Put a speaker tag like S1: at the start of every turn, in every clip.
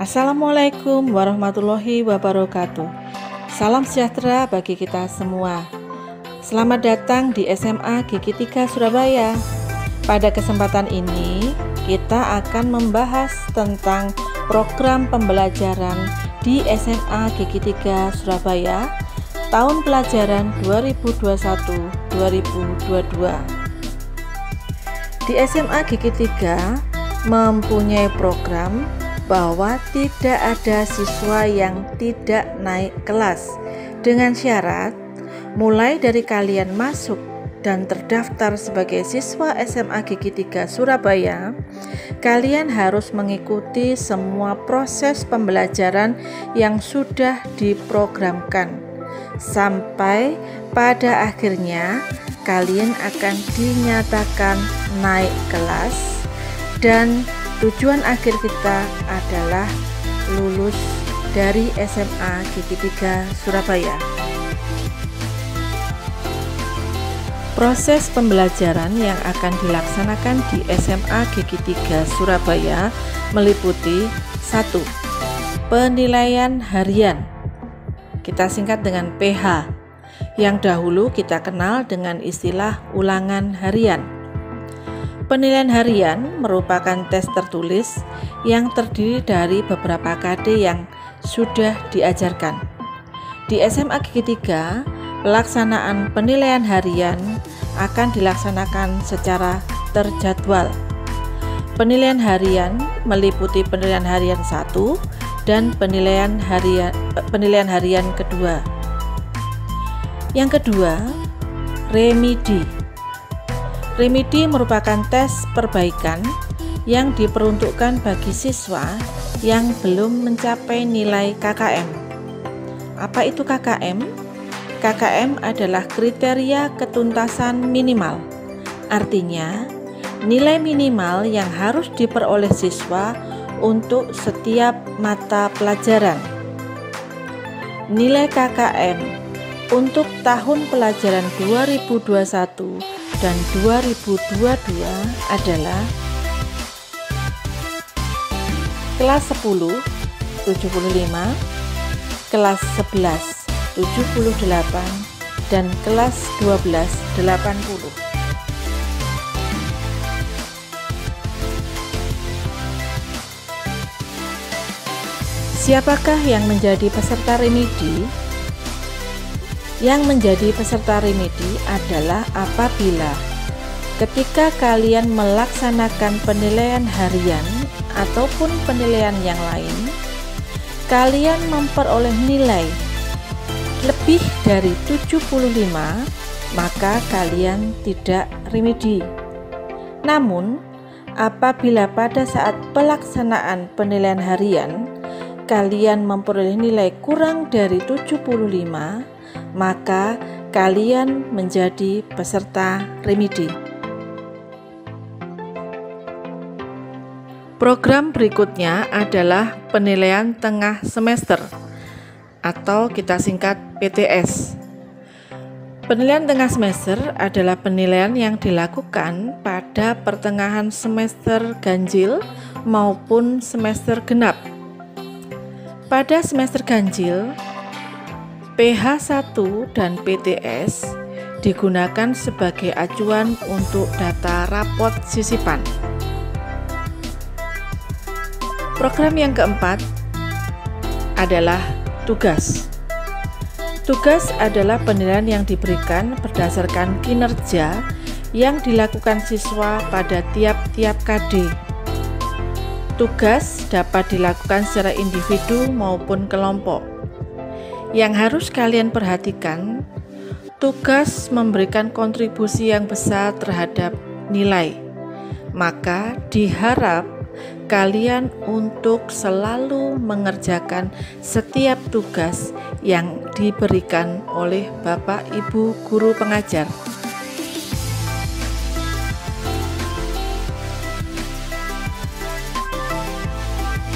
S1: Assalamualaikum warahmatullahi wabarakatuh. Salam sejahtera bagi kita semua. Selamat datang di SMA Gigi 3 Surabaya. Pada kesempatan ini, kita akan membahas tentang program pembelajaran di SMA Gigi 3 Surabaya tahun pelajaran 2021-2022. Di SMA Gigi 3 mempunyai program bahwa tidak ada siswa yang tidak naik kelas, dengan syarat mulai dari kalian masuk dan terdaftar sebagai siswa SMA Gigi 3 Surabaya, kalian harus mengikuti semua proses pembelajaran yang sudah diprogramkan sampai pada akhirnya kalian akan dinyatakan naik kelas, dan tujuan akhir kita adalah lulus dari SMA Gigi 3 Surabaya. Proses pembelajaran yang akan dilaksanakan di SMA Gigi 3 Surabaya meliputi 1. Penilaian harian. Kita singkat dengan PH, yang dahulu kita kenal dengan istilah ulangan harian. Penilaian harian merupakan tes tertulis yang terdiri dari beberapa KD yang sudah diajarkan. Di SMA Gigi 3, pelaksanaan penilaian harian akan dilaksanakan secara terjadwal. Penilaian harian meliputi penilaian harian 1 dan penilaian harian kedua. Yang kedua, remedi. Remedi merupakan tes perbaikan yang diperuntukkan bagi siswa yang belum mencapai nilai KKM. Apa itu KKM? KKM adalah kriteria ketuntasan minimal. Artinya, nilai minimal yang harus diperoleh siswa untuk setiap mata pelajaran. Nilai KKM untuk tahun pelajaran 2021 dan 2022 adalah kelas 10 75, kelas 11 78, dan kelas 12 80. Siapakah yang menjadi peserta remedi? Yang menjadi peserta remedi adalah apabila ketika kalian melaksanakan penilaian harian ataupun penilaian yang lain, kalian memperoleh nilai lebih dari 75, maka kalian tidak remedi. Namun, apabila pada saat pelaksanaan penilaian harian kalian memperoleh nilai kurang dari 75, maka kalian menjadi peserta remedi. Program berikutnya adalah penilaian tengah semester atau kita singkat PTS. Penilaian tengah semester adalah penilaian yang dilakukan pada pertengahan semester ganjil maupun semester genap. Pada semester ganjil, PH1 dan PTS digunakan sebagai acuan untuk data rapot sisipan. Program yang keempat adalah tugas. Tugas adalah penilaian yang diberikan berdasarkan kinerja yang dilakukan siswa pada tiap-tiap KD. Tugas dapat dilakukan secara individu maupun kelompok. Yang harus kalian perhatikan, tugas memberikan kontribusi yang besar terhadap nilai. Maka diharap kalian untuk selalu mengerjakan setiap tugas yang diberikan oleh Bapak Ibu guru pengajar.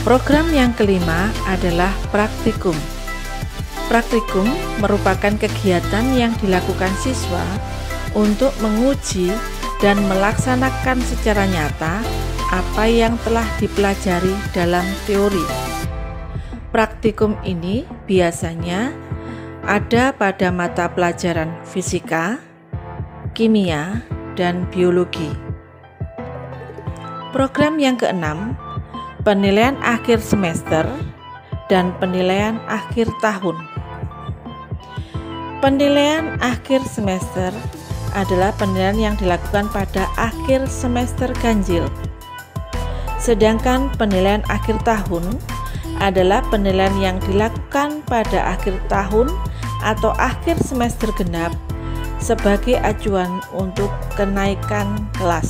S1: Program yang kelima adalah praktikum. Praktikum merupakan kegiatan yang dilakukan siswa untuk menguji dan melaksanakan secara nyata apa yang telah dipelajari dalam teori. praktikum ini biasanya ada pada mata pelajaran fisika, kimia, dan biologi. Program yang keenam, penilaian akhir semester dan penilaian akhir tahun. Penilaian akhir semester adalah penilaian yang dilakukan pada akhir semester ganjil. Sedangkan penilaian akhir tahun adalah penilaian yang dilakukan pada akhir tahun atau akhir semester genap sebagai acuan untuk kenaikan kelas.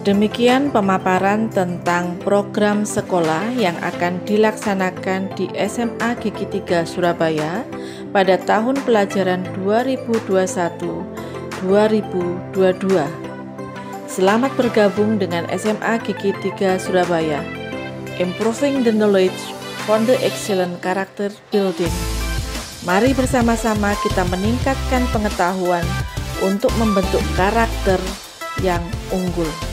S1: Demikian pemaparan tentang program sekolah yang akan dilaksanakan di SMA Gigi 3 Surabaya pada tahun pelajaran 2021-2022. Selamat bergabung dengan SMA Gigi 3 Surabaya. Improving the knowledge for the excellent character building. Mari bersama-sama kita meningkatkan pengetahuan untuk membentuk karakter yang unggul.